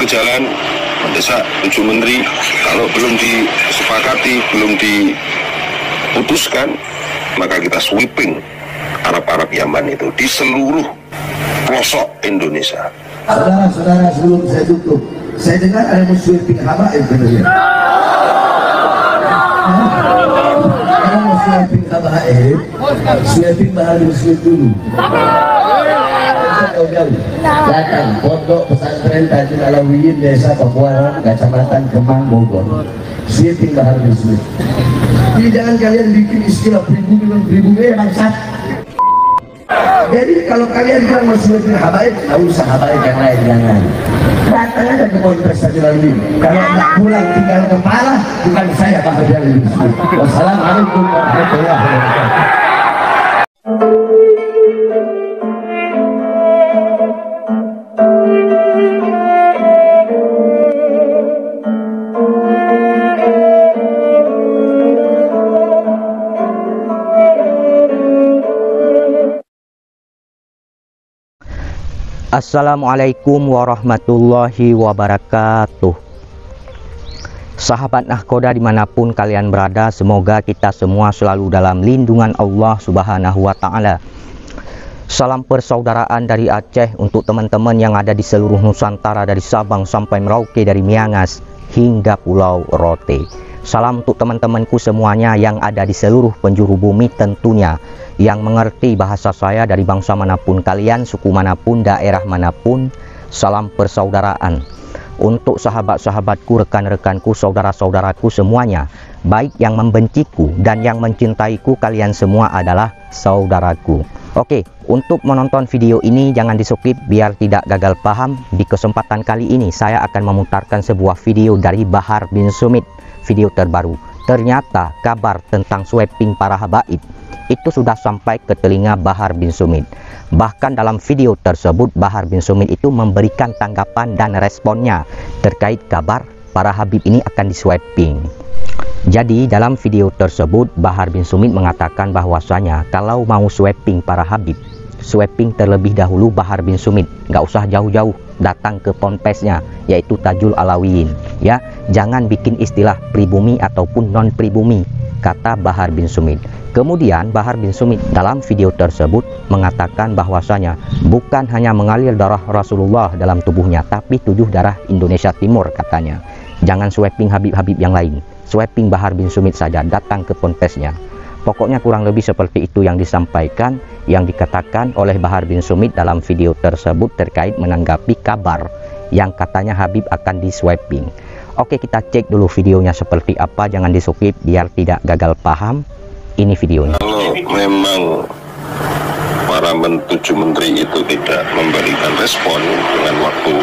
ke jalan mendesak 7 menteri, kalau belum disepakati, belum diputuskan, maka kita sweeping Arab Yaman itu di seluruh pelosok Indonesia. Saudara-saudara, sebelum saya tutup, saya dengar ada sweeping habaib benar. Kalau mau sweeping habaib, sweeping Bahar bin Smith dulu. Datang pondok pesantren Tajul Alawiyin Desa Pakuaran, Kecamatan Kemang, Bogor. Sweeping Bahar bin Smith. Jadi jangan kalian bikin istilah pribumi bangsat. Jadi kalau kalian bilang masuk ke habaib, nggak usah habaib yang lain, jangan. Datang aja ke Polres Tajul Alawiyin. Kalau nggak pulang tinggal kepala, bukan saya Pak Hajar bin Smith. Wassalamualaikum warahmatullahi wabarakatuh. Assalamualaikum warahmatullahi wabarakatuh. Sahabat Nahkoda dimanapun kalian berada, semoga kita semua selalu dalam lindungan Allah Subhanahu wa Ta'ala. Salam persaudaraan dari Aceh untuk teman-teman yang ada di seluruh Nusantara, dari Sabang sampai Merauke, dari Miangas hingga Pulau Rote. Salam untuk teman-temanku semuanya yang ada di seluruh penjuru bumi tentunya, yang mengerti bahasa saya, dari bangsa manapun kalian, suku manapun, daerah manapun. Salam persaudaraan untuk sahabat-sahabatku, rekan-rekanku, saudara-saudaraku semuanya, baik yang membenciku dan yang mencintaiku, kalian semua adalah saudaraku. Oke, untuk menonton video ini jangan di-skip biar tidak gagal paham. Di kesempatan kali ini saya akan memutarkan sebuah video dari Bahar bin Smith, video terbaru. Ternyata kabar tentang sweeping para habaib itu sudah sampai ke telinga Bahar bin Smith. Bahkan dalam video tersebut Bahar bin Smith itu memberikan tanggapan dan responnya terkait kabar para habib ini akan di-sweeping. Jadi dalam video tersebut Bahar bin Smith mengatakan bahwasanya kalau mau sweeping para habib, sweeping terlebih dahulu Bahar bin Smith, nggak usah jauh-jauh datang ke ponpesnya yaitu Tajul Alawiyin, ya. Jangan bikin istilah pribumi ataupun non pribumi, kata Bahar bin Smith. Kemudian Bahar bin Smith dalam video tersebut mengatakan bahwasanya bukan hanya mengalir darah Rasulullah dalam tubuhnya, tapi 7 darah Indonesia Timur katanya. Jangan sweeping habib-habib yang lain, sweeping Bahar bin Smith saja, datang ke ponpesnya. Pokoknya kurang lebih seperti itu yang disampaikan, yang dikatakan oleh Bahar bin Smith dalam video tersebut terkait menanggapi kabar yang katanya habib akan di-sweeping. Oke, kita cek dulu videonya seperti apa, jangan di-skip biar tidak gagal paham. Ini videonya. Kalau memang para 7 menteri itu tidak memberikan respon dengan waktu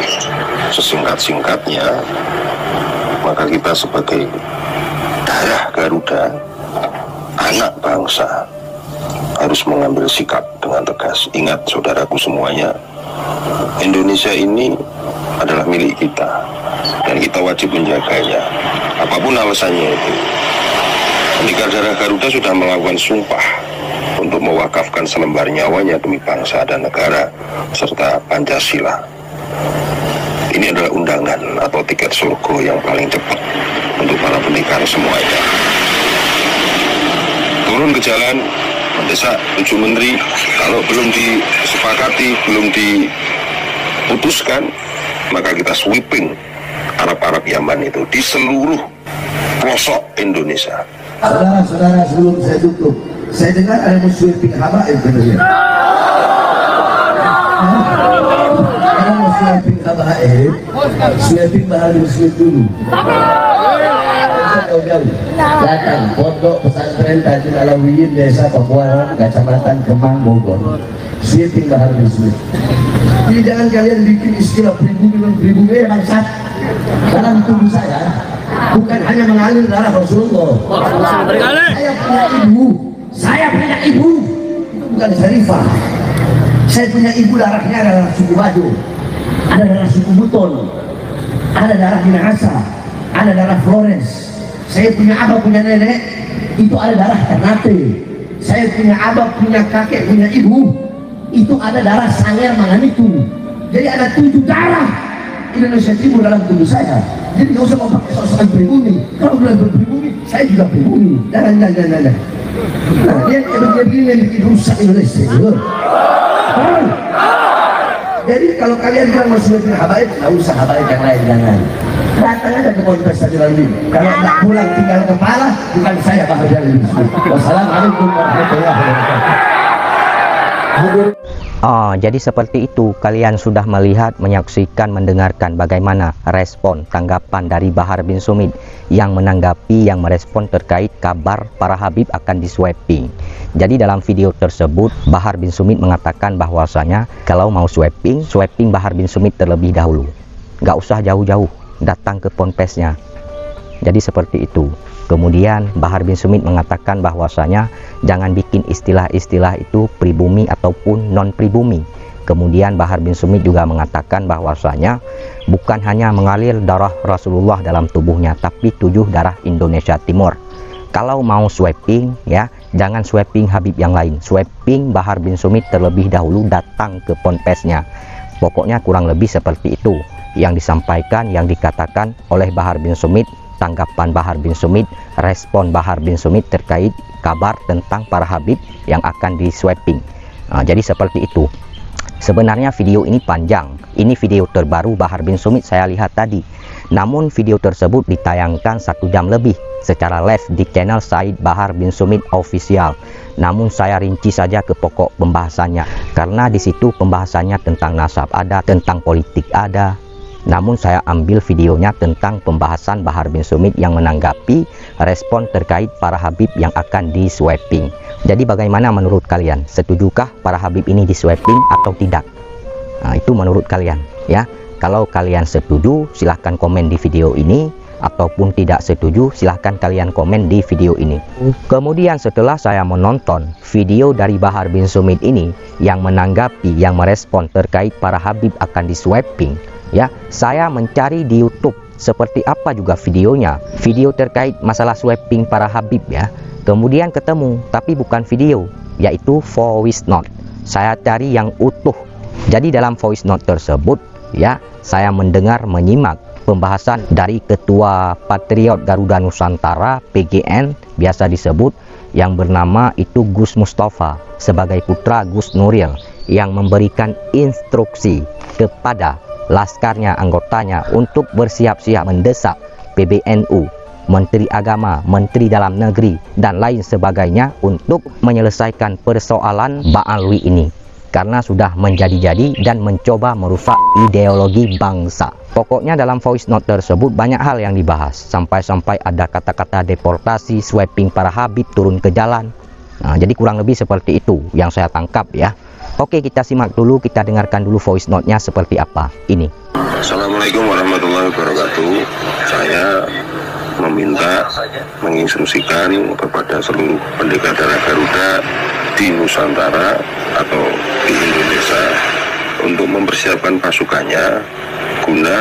sesingkat-singkatnya, maka kita sebagai darah Garuda, anak bangsa, harus mengambil sikap dengan tegas. Ingat saudaraku semuanya, Indonesia ini adalah milik kita dan kita wajib menjaganya, apapun alasannya itu. Ketika darah Garuda sudah melakukan sumpah untuk mewakafkan selembar nyawanya demi bangsa dan negara serta Pancasila. Ini adalah undangan atau tiket surga yang paling cepat untuk para pendekar semuanya. Turun ke jalan mendesak 7 menteri, kalau belum disepakati, belum diputuskan, maka kita sweeping Arab Yaman itu di seluruh pelosok Indonesia. Saudara-saudara, sebelum saya tutup, saya dengar ada sweeping habaib benar. Kalau mau sweeping habaib, sweeping Bahar bin Smith dulu. Datang pondok pesantren Tajul Alawiyin Desa Pakuaran, Kecamatan Kemang, Bogor. Sweeping Bahar bin Smith. Jadi jangan kalian bikin istilah pribumi bangsat. Dalam tubuh saya bukan hanya mengalir darah Rasulullah. Saya punya ibu, itu bukan Syarifah. Saya punya ibu, darahnya adalah suku Bajo, ada darah suku Buton, ada darah Minahasa, ada darah Flores. Saya punya abah, punya nenek, itu ada darah Ternate. Saya punya abah, punya kakek, punya ibu, itu ada darah Sanger Manganitu. Jadi ada 7 darah Indonesia Timur dalam tubuh saya. Jadi nggak usah mau pakai soal pribumi. Kalau bilang pribumi, saya juga pribumi. Jangan. Nah, dia begini bikin rusak Indonesia. Jadi kalau kalian bilang mau sweeping habaib, nggak usah habaib yang lain, jangan. Datang aja ke Ponpes tadi lagi. Kalau nggak pulang tinggal kepala, bukan saya Pak Haji. Wassalamualaikum warahmatullahi wabarakatuh. Oh, jadi seperti itu. Kalian sudah melihat, menyaksikan, mendengarkan bagaimana respon tanggapan dari Bahar bin Sumit yang menanggapi, yang merespon terkait kabar para Habib akan disweeping. Jadi dalam video tersebut Bahar bin Sumit mengatakan bahwasanya kalau mau sweeping Bahar bin Sumit terlebih dahulu. Nggak usah jauh-jauh datang ke ponpesnya. Jadi seperti itu. Kemudian Bahar bin Sumit mengatakan bahwasanya jangan bikin istilah-istilah itu pribumi ataupun non pribumi. Kemudian Bahar bin Sumit juga mengatakan bahwasanya bukan hanya mengalir darah Rasulullah dalam tubuhnya, tapi 7 darah Indonesia Timur. Kalau mau sweeping ya, jangan sweeping Habib yang lain, sweeping Bahar bin Sumit terlebih dahulu, datang ke ponpesnya. Pokoknya kurang lebih seperti itu yang disampaikan, yang dikatakan oleh Bahar bin Sumit. Tanggapan Bahar bin Sumit, respon Bahar bin Sumit terkait kabar tentang para Habib yang akan disweeping. Nah, jadi seperti itu. Sebenarnya video ini panjang. Ini video terbaru Bahar bin Sumit saya lihat tadi. Namun video tersebut ditayangkan 1 jam lebih secara live di channel Said Bahar bin Sumit Official. Namun saya rinci saja ke pokok pembahasannya, karena di situ pembahasannya tentang nasab ada, tentang politik ada. Namun saya ambil videonya tentang pembahasan Bahar bin Sumit yang menanggapi respon terkait para Habib yang akan disweeping. Jadi bagaimana menurut kalian? Setujukah para Habib ini disweeping atau tidak? Nah, itu menurut kalian ya. Kalau kalian setuju silahkan komen di video ini, ataupun tidak setuju silahkan kalian komen di video ini. Kemudian setelah saya menonton video dari Bahar bin Sumit ini yang menanggapi, yang merespon terkait para Habib akan disweeping ya, saya mencari di YouTube seperti apa juga videonya, video terkait masalah sweeping para Habib ya. Kemudian ketemu, tapi bukan video, yaitu voice note. Saya cari yang utuh. Jadi dalam voice note tersebut ya, saya mendengar, menyimak pembahasan dari Ketua Patriot Garuda Nusantara PGN biasa disebut, yang bernama itu Gus Mustafa sebagai putra Gus Nuril, yang memberikan instruksi kepada laskarnya, anggotanya untuk bersiap-siap mendesak PBNU, Menteri Agama, Menteri Dalam Negeri dan lain sebagainya untuk menyelesaikan persoalan Ba'alwi ini, karena sudah menjadi-jadi dan mencoba merusak ideologi bangsa. Pokoknya dalam voice note tersebut banyak hal yang dibahas, sampai-sampai ada kata-kata deportasi, sweeping para Habib turun ke jalan. Nah, jadi kurang lebih seperti itu yang saya tangkap ya. Oke, kita simak dulu, kita dengarkan dulu voice note-nya seperti apa. Ini. Assalamualaikum warahmatullahi wabarakatuh. Saya meminta, menginstruksikan kepada seluruh pendekar darah Garuda di Nusantara atau di Indonesia untuk mempersiapkan pasukannya guna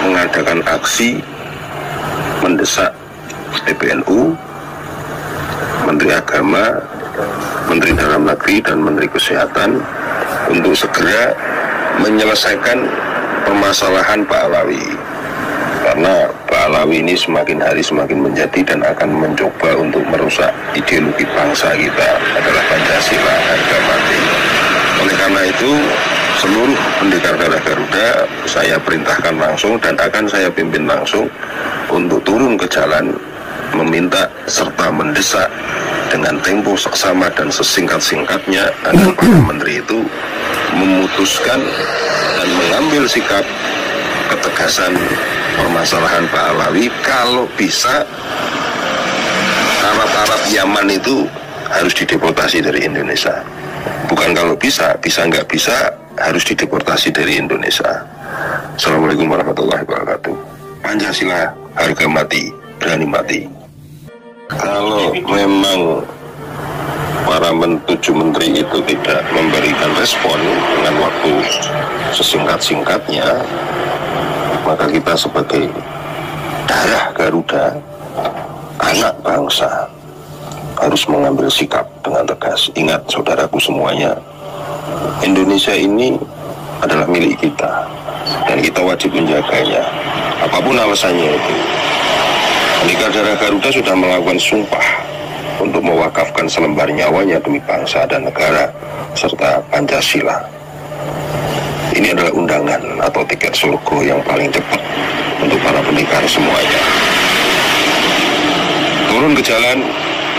mengadakan aksi mendesak PBNU, Menteri Agama, Menteri Dalam Negeri dan Menteri Kesehatan untuk segera menyelesaikan permasalahan Pak Alawi, karena Pak Alawi ini semakin hari semakin menjadi dan akan mencoba untuk merusak ideologi bangsa kita adalah Pancasila harga mati. Oleh karena itu seluruh pendekar darah Garuda saya perintahkan langsung dan akan saya pimpin langsung untuk turun ke jalan meminta serta mendesak dengan tempo seksama dan sesingkat-singkatnya agar para menteri itu memutuskan dan mengambil sikap ketegasan permasalahan Pak Alawi. Kalau bisa Arab Yaman itu harus dideportasi dari Indonesia. Bukan kalau bisa nggak bisa, harus dideportasi dari Indonesia. Assalamualaikum warahmatullahi wabarakatuh. Pancasila harga mati, berani mati. Kalau memang para 7 menteri itu tidak memberikan respon dengan waktu sesingkat-singkatnya, maka kita sebagai darah Garuda, anak bangsa, harus mengambil sikap dengan tegas. Ingat saudaraku semuanya, Indonesia ini adalah milik kita dan kita wajib menjaganya apapun alasannya itu. Andika Darah Garuda sudah melakukan sumpah untuk mewakafkan selembar nyawanya demi bangsa dan negara serta Pancasila. Ini adalah undangan atau tiket surga yang paling cepat untuk para pendekar semuanya. Turun ke jalan,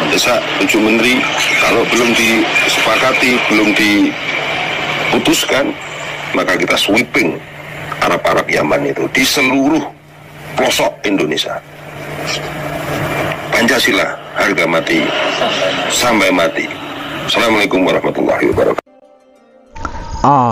mendesak 7 menteri, kalau belum disepakati, belum diputuskan, maka kita sweeping Arab-Arab Yaman itu di seluruh pelosok Indonesia. Pancasila, harga mati sampai mati. Assalamualaikum warahmatullahi wabarakatuh.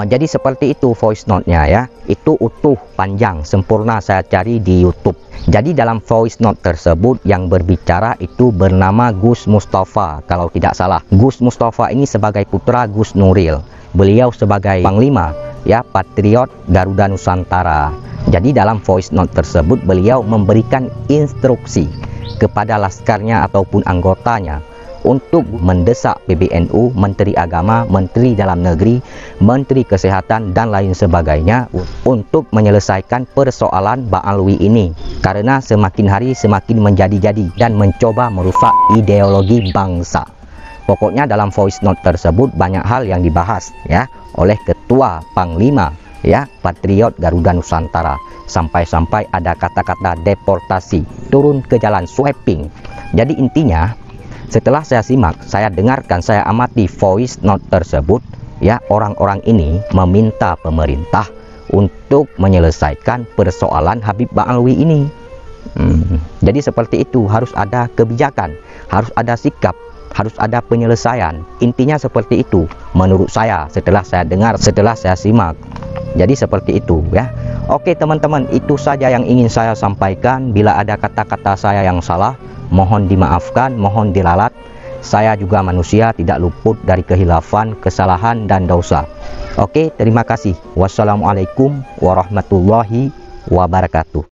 Jadi seperti itu voice note-nya ya. Itu utuh, panjang, sempurna saya cari di YouTube. Jadi dalam voice note tersebut yang berbicara itu bernama Gus Mustafa kalau tidak salah. Gus Mustafa ini sebagai putra Gus Nuril. Beliau sebagai Panglima ya, Patriot Garuda Nusantara. Jadi dalam voice note tersebut beliau memberikan instruksi kepada laskarnya ataupun anggotanya untuk mendesak PBNU, Menteri Agama, Menteri Dalam Negeri, Menteri Kesehatan dan lain sebagainya untuk menyelesaikan persoalan Ba'alwi ini, karena semakin hari semakin menjadi-jadi dan mencoba merusak ideologi bangsa. Pokoknya dalam voice note tersebut banyak hal yang dibahas ya oleh Ketua Panglima ya Patriot Garuda Nusantara, sampai-sampai ada kata-kata deportasi, turun ke jalan, sweeping. Jadi intinya setelah saya simak, saya dengarkan, saya amati voice note tersebut ya, orang-orang ini meminta pemerintah untuk menyelesaikan persoalan Habib Ba'alwi ini. Jadi seperti itu, harus ada kebijakan, harus ada sikap, harus ada penyelesaian. Intinya seperti itu menurut saya setelah saya dengar, setelah saya simak. Jadi seperti itu ya. Oke teman-teman, itu saja yang ingin saya sampaikan. Bila ada kata-kata saya yang salah, mohon dimaafkan, mohon diralat. Saya juga manusia, tidak luput dari kehilafan, kesalahan dan dosa. Oke, terima kasih. Wassalamualaikum warahmatullahi wabarakatuh.